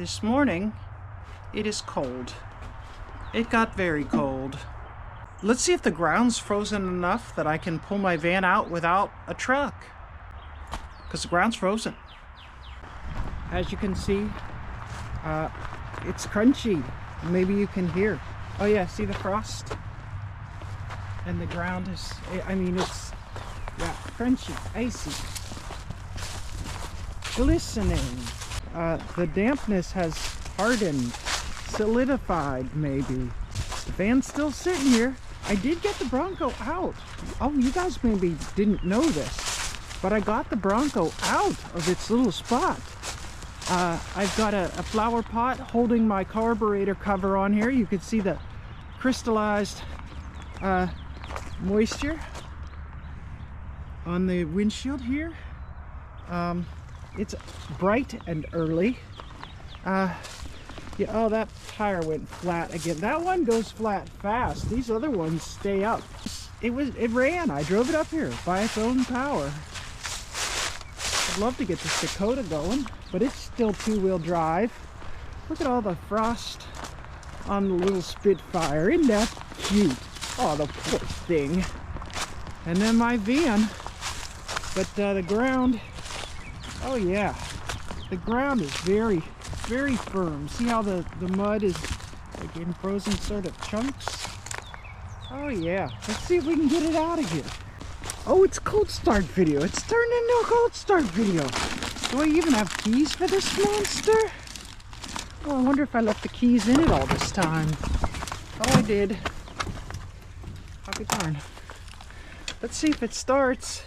This morning, it is cold. It got very cold. Let's see if the ground's frozen enough that I can pull my van out without a truck. Because the ground's frozen. As you can see, it's crunchy. Maybe you can hear. Oh yeah, see the frost? And the ground is, it's crunchy, icy, glistening. The dampness has hardened, solidified maybe. The van's still sitting here. I did get the Bronco out. Oh, you guys maybe didn't know this, but I got the Bronco out of its little spot. I've got a flower pot holding my carburetor cover on here. You can see the crystallized moisture on the windshield here. It's bright and early. Yeah, oh, that tire went flat again. That one goes flat fast. These other ones stay up. It ran. I drove it up here by its own power. I'd love to get this Dakota going, but it's still two-wheel drive. Look at all the frost on the little Spitfire. Isn't that cute? Oh, the poor thing. And then my van. But the ground, oh yeah, the ground is very, very firm. See how the mud is like in frozen sort of chunks? Oh yeah, let's see if we can get it out of here. Oh, it's cold start video. It's turned into a cold start video. Do I even have keys for this monster? Oh, I wonder if I left the keys in it all this time. Oh, I did. I'll be darned. Let's see if it starts.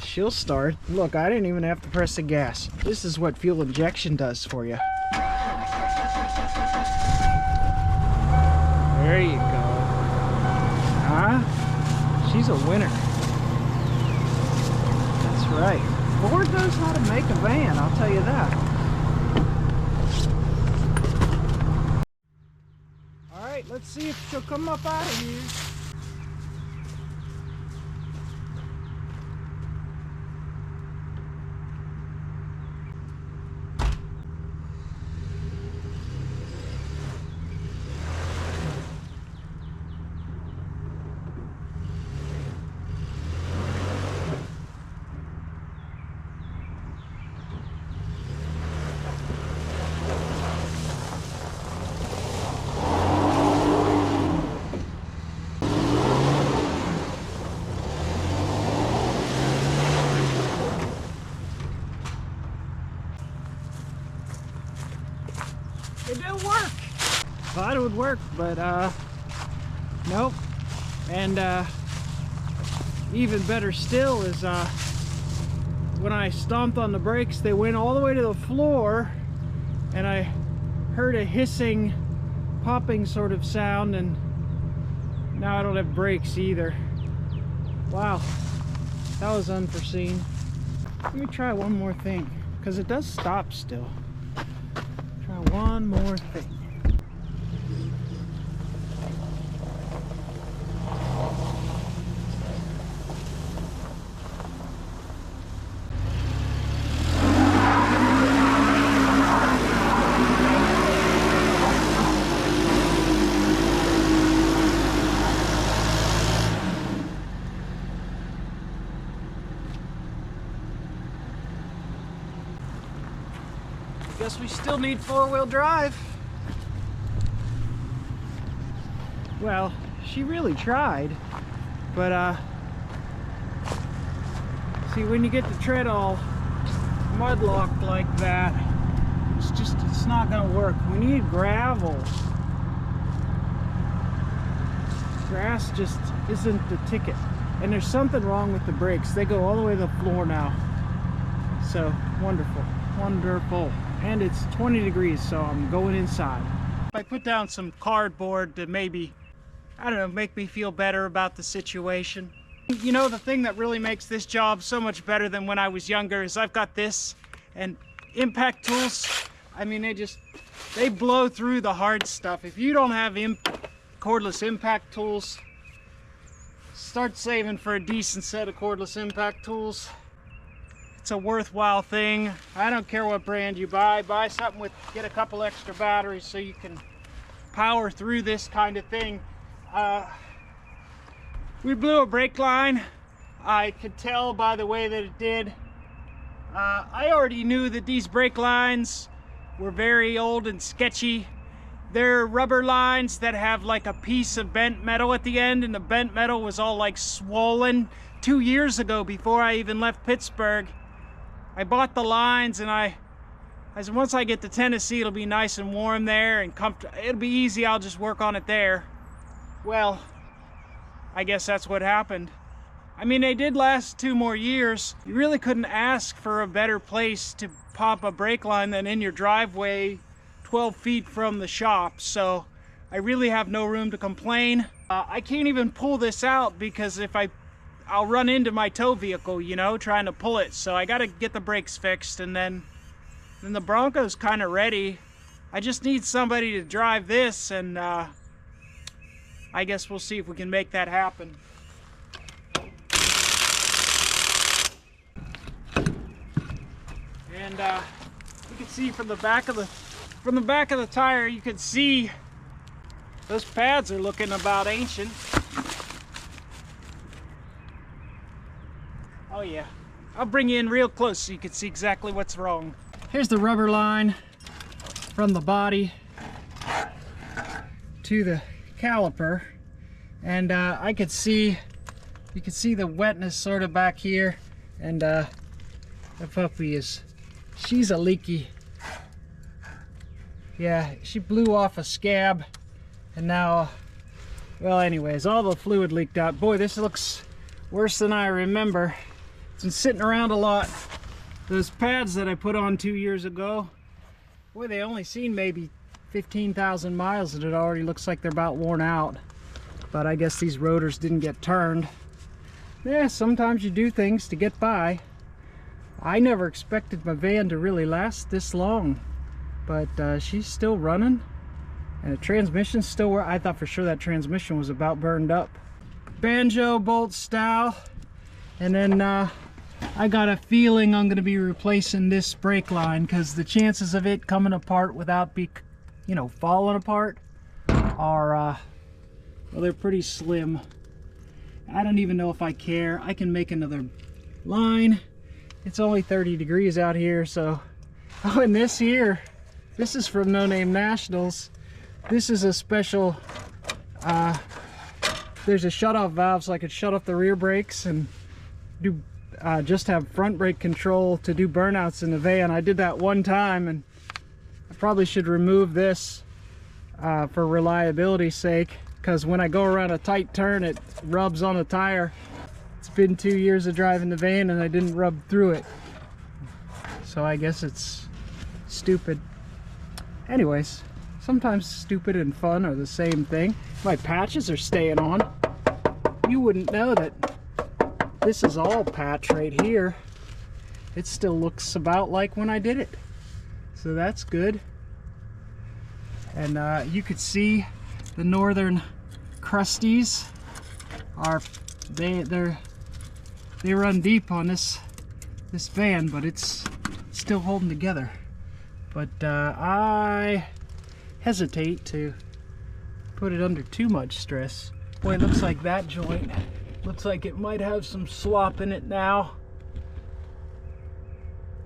She'll start. Look, I didn't even have to press the gas. This is what fuel injection does for you. There you go. Huh? She's a winner. That's right. Ford knows how to make a van, I'll tell you that. Alright, let's see if she'll come up out of here. It didn't work. Thought it would work, but nope. And even better still is when I stomped on the brakes, they went all the way to the floor, and I heard a hissing, popping sort of sound, and now I don't have brakes either. Wow, that was unforeseen. Let me try one more thing, because it does stop still. Try one more thing. Guess we still need four-wheel drive. Well, she really tried, but see, when you get the tread all mudlocked like that, it's not gonna work. We need gravel. Grass just isn't the ticket. And there's something wrong with the brakes. They go all the way to the floor now. So wonderful, wonderful. And it's 20 degrees, so I'm going inside. I put down some cardboard to maybe, I don't know, make me feel better about the situation. You know, the thing that really makes this job so much better than when I was younger is I've got this and impact tools. I mean, they blow through the hard stuff. If you don't have cordless impact tools, start saving for a decent set of cordless impact tools. It's a worthwhile thing. I don't care what brand you buy. Buy something with, get a couple extra batteries so you can power through this kind of thing. We blew a brake line. I could tell by the way that it did. I already knew that these brake lines were very old and sketchy. They're rubber lines that have like a piece of bent metal at the end, and the bent metal was all like swollen. 2 years ago, before I even left Pittsburgh, I bought the lines, and I said once I get to Tennessee, it'll be nice and warm there and comfortable. It'll be easy, I'll just work on it there. Well, I guess that's what happened. I mean, they did last 2 more years. You really couldn't ask for a better place to pop a brake line than in your driveway 12 feet from the shop. So I really have no room to complain. I can't even pull this out because if I'll run into my tow vehicle, you know, trying to pull it. So I got to get the brakes fixed, and then the Bronco's kind of ready. I just need somebody to drive this, and I guess we'll see if we can make that happen. And you can see from the back of the tire, you can see those pads are looking about ancient. Oh yeah, I'll bring you in real close so you can see exactly what's wrong. Here's the rubber line from the body to the caliper, and you can see the wetness sort of back here, and the puppy she's a leaky. Yeah, she blew off a scab, and now, well, anyways, all the fluid leaked out. Boy, this looks worse than I remember. It's been sitting around a lot. Those pads that I put on 2 years ago, boy, they only seen maybe 15,000 miles, and it already looks like they're about worn out. But I guess these rotors didn't get turned. Yeah, sometimes you do things to get by. I never expected my van to really last this long, but she's still running, and the transmission's still where I thought for sure that transmission was about burned up. Banjo bolt style, and then I got a feeling I'm going to be replacing this brake line, because the chances of it coming apart without falling apart are well, they're pretty slim. I don't even know if I care. I can make another line. It's only 30 degrees out here, so. Oh, and this here, this is from No Name Nationals. This is a special, there's a shut-off valve so I could shut off the rear brakes and do just have front brake control to do burnouts in the van. I did that one time, and I probably should remove this for reliability's sake, because when I go around a tight turn, it rubs on the tire. It's been 2 years of driving the van, and I didn't rub through it. So I guess it's stupid. Anyways, sometimes stupid and fun are the same thing. My patches are staying on. You wouldn't know that this is all patch right here. It still looks about like when I did it. So that's good. And you could see the Northern Crusties are, they run deep on this van, but it's still holding together. But I hesitate to put it under too much stress. Boy, it looks like that joint looks like it might have some slop in it now.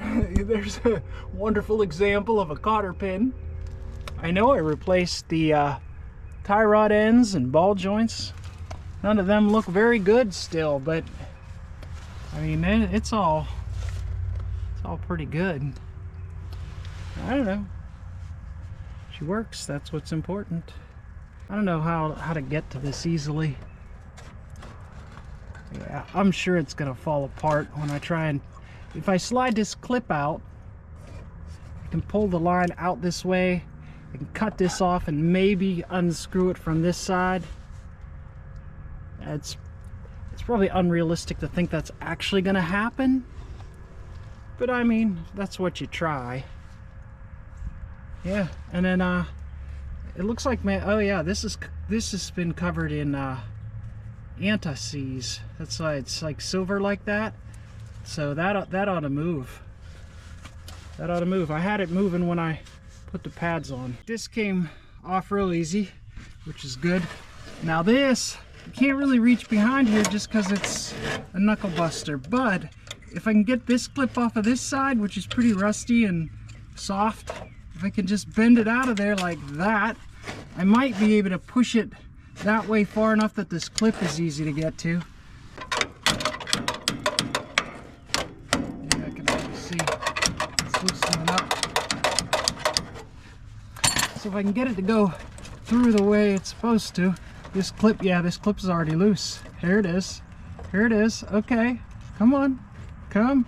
There's a wonderful example of a cotter pin. I know I replaced the tie rod ends and ball joints. None of them look very good still, but I mean, it's all pretty good. I don't know. She works, that's what's important. I don't know how to get to this easily. Yeah, I'm sure it's gonna fall apart when I try and, if I slide this clip out, I can pull the line out this way. I can cut this off and maybe unscrew it from this side. It's probably unrealistic to think that's actually gonna happen, but I mean, that's what you try. Yeah, and then it looks like, man, oh yeah, this has been covered in anti-seize. That's why it's like silver like that. So that ought to move. That ought to move. I had it moving when I put the pads on. This came off real easy, which is good. Now this, you can't really reach behind here just because it's a knuckle buster, but if I can get this clip off of this side, which is pretty rusty and soft, if I can just bend it out of there like that, I might be able to push it that way far enough that this clip is easy to get to. Yeah, I can maybe see it's loosening up. So if I can get it to go through the way it's supposed to, this clip, yeah, this clip is already loose. Here it is. Here it is. Okay, come on. Come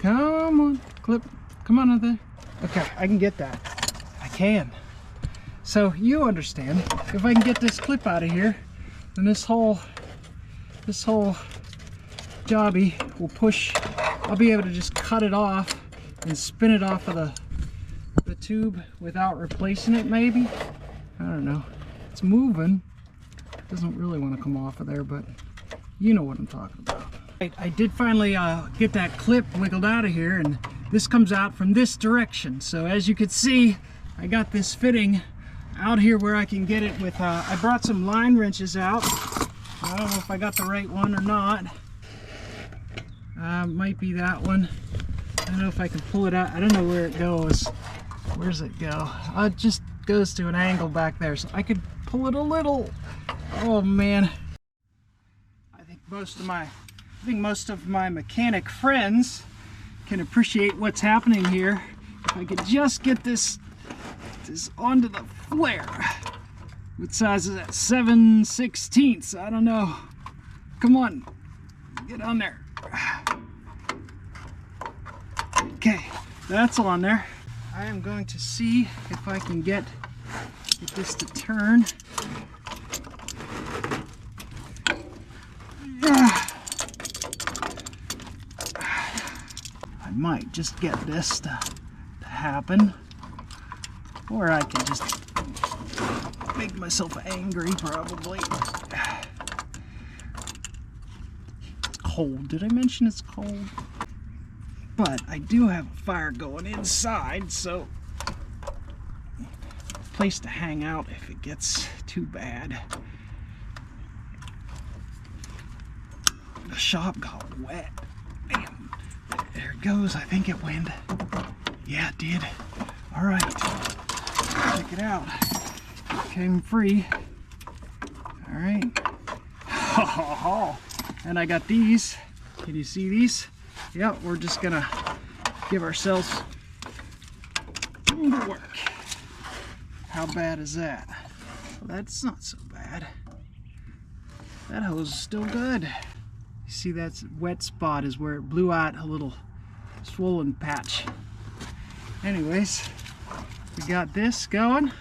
on, clip, come on out there. Okay, I can get that. I can. So you understand, if I can get this clip out of here, then this whole jobby will push. I'll be able to just cut it off and spin it off of the tube without replacing it, maybe. I don't know. It's moving. It doesn't really want to come off of there, but you know what I'm talking about. I did finally get that clip wiggled out of here, and this comes out from this direction. So as you can see, I got this fitting out here where I can get it with, I brought some line wrenches out. I don't know if I got the right one or not. Might be that one. I don't know if I can pull it out. I don't know where it goes. Where's it go? It just goes to an angle back there, so I could pull it a little. Oh man. I think most of my mechanic friends can appreciate what's happening here. If I could just get this onto the flare. What size is that? 7/16. I don't know. Come on, get on there. Okay, that's on there. I am going to see if I can get this to turn. I might just get this to happen, or I can just make myself angry probably. It's cold. Did I mention it's cold? But I do have a fire going inside, so place to hang out if it gets too bad. The shop got wet. Man, there it goes. I think it went. Yeah, it did. All right, check it out. It came free. All right. And I got these. Can you see these? Yep, we're just gonna give ourselves work. How bad is that? Well, that's not so bad. That hose is still good. You see that wet spot is where it blew out a little swollen patch. Anyways, we got this going.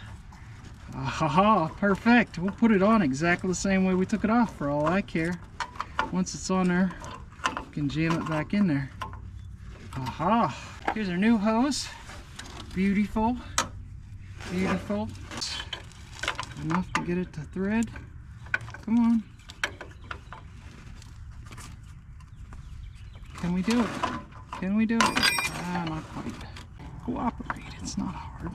Perfect. We'll put it on exactly the same way we took it off for all I care. Once it's on there, you can jam it back in there. Here's our new hose. Beautiful. Beautiful. Enough to get it to thread. Come on. Can we do it? Can we do it? Not quite. Cooperate. It's not hard.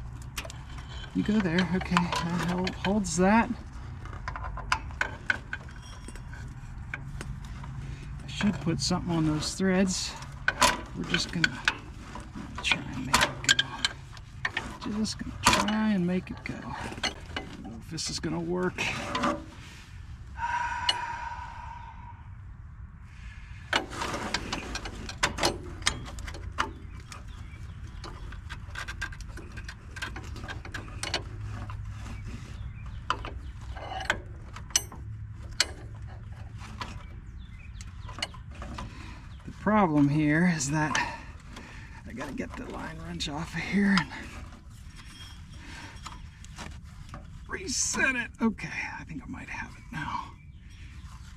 You go there. Okay. That holds that. I should put something on those threads. We're just gonna try and make it go. Just gonna try and make it go. I don't know if this is gonna work. The problem here is that I gotta get the line wrench off of here and reset it. Okay, I think I might have it now.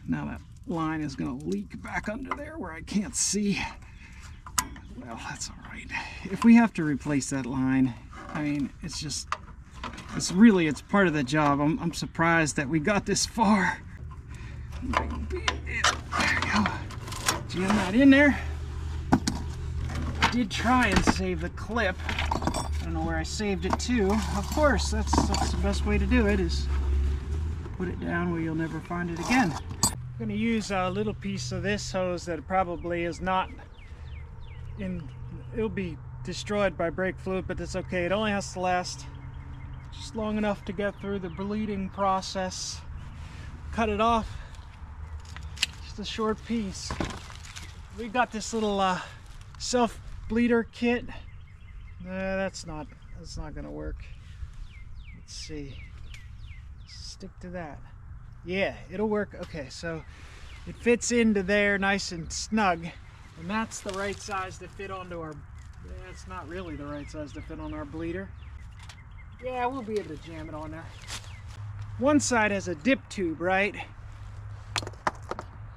Now that line is gonna leak back under there where I can't see. Well, that's all right. If we have to replace that line, I mean, it's part of the job. I'm surprised that we got this far. There we go. Jam that in there. did try and save the clip. I don't know where I saved it to. Of course, that's the best way to do it, is put it down where you'll never find it again. I'm going to use a little piece of this hose that probably is not in, it'll be destroyed by brake fluid, but that's okay. It only has to last just long enough to get through the bleeding process. Cut it off, just a short piece. We got this little self bleeder kit. That's not gonna work. Let's see, stick to that. Yeah, it'll work. Okay, so it fits into there nice and snug, and that's the right size to fit onto our, it's not really the right size to fit on our bleeder. Yeah, we'll be able to jam it on there. One side has a dip tube, right?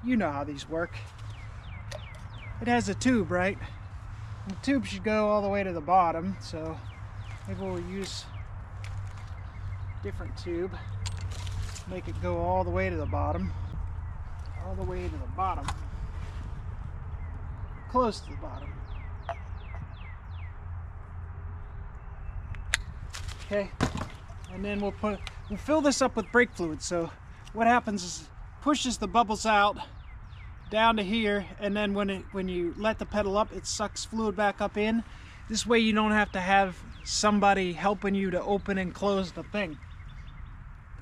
You know how these work. It has a tube, right? And the tube should go all the way to the bottom, so maybe we'll use a different tube. Make it go all the way to the bottom. All the way to the bottom. Close to the bottom. Okay, and then we'll fill this up with brake fluid. So what happens is it pushes the bubbles out down to here, and then when you let the pedal up, it sucks fluid back up in. This way you don't have to have somebody helping you to open and close the thing.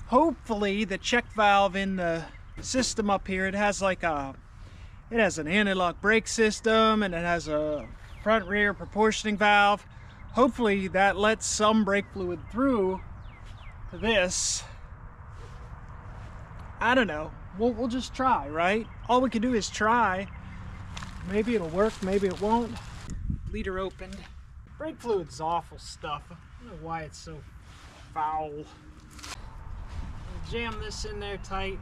Hopefully the check valve in the system up here, it has an anti-lock brake system, and it has a front rear proportioning valve. Hopefully that lets some brake fluid through to this. I don't know. We'll just try, right? All we can do is try. Maybe it'll work, maybe it won't. Bleeder opened. Brake fluid's awful stuff. I don't know why it's so foul. I'll jam this in there tight.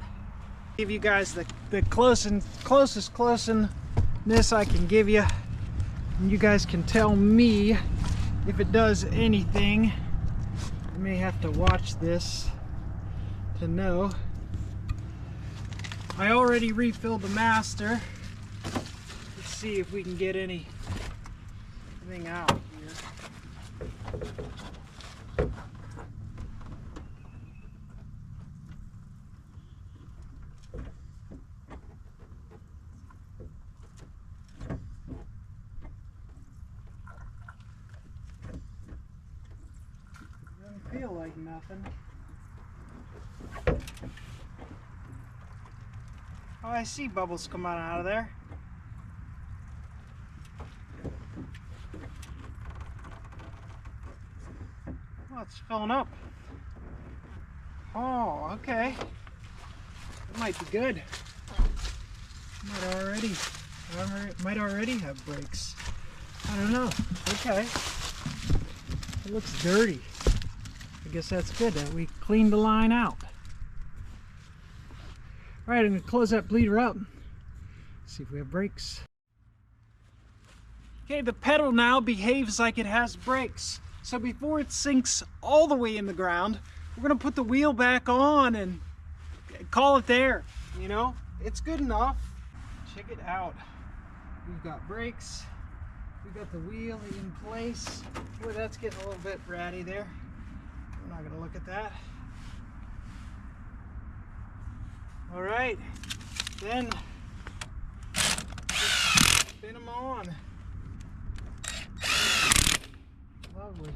Give you guys the closest closeness I can give you. And you guys can tell me if it does anything. You may have to watch this to know. I already refilled the master. Let's see if we can get anything out here. Doesn't feel like nothing. Oh, I see bubbles coming out of there. Oh, it's filling up. Oh, okay. It might be good. Might already have brakes. I don't know. Okay. It looks dirty. I guess that's good that we cleaned the line out. All right, I'm going to close that bleeder up. See if we have brakes. Okay, the pedal now behaves like it has brakes. So before it sinks all the way in the ground, we're going to put the wheel back on and call it there. You know, it's good enough. Check it out. We've got brakes. We've got the wheel in place. Boy, that's getting a little bit ratty there. We're not going to look at that. All right, then just spin them on. Lovely.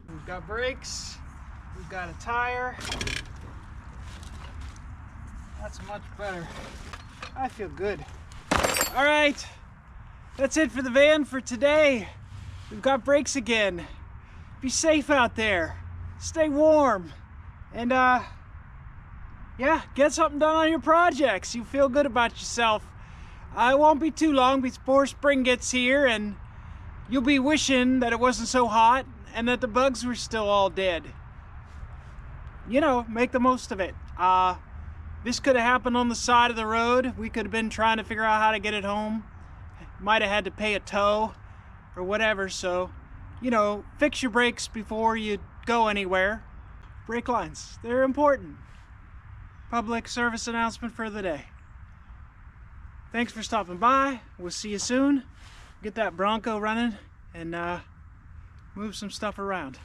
We've got brakes, we've got a tire. That's much better. I feel good. All right, that's it for the van for today. We've got brakes again. Be safe out there. Stay warm. And yeah, get something done on your projects. You feel good about yourself. It won't be too long before spring gets here, and you'll be wishing that it wasn't so hot and that the bugs were still all dead. You know, make the most of it. This could have happened on the side of the road. We could have been trying to figure out how to get it home. Might have had to pay a tow or whatever. So, you know, fix your brakes before you go anywhere. Brake lines, they're important. Public service announcement for the day. Thanks for stopping by. We'll see you soon. get that Bronco running and move some stuff around.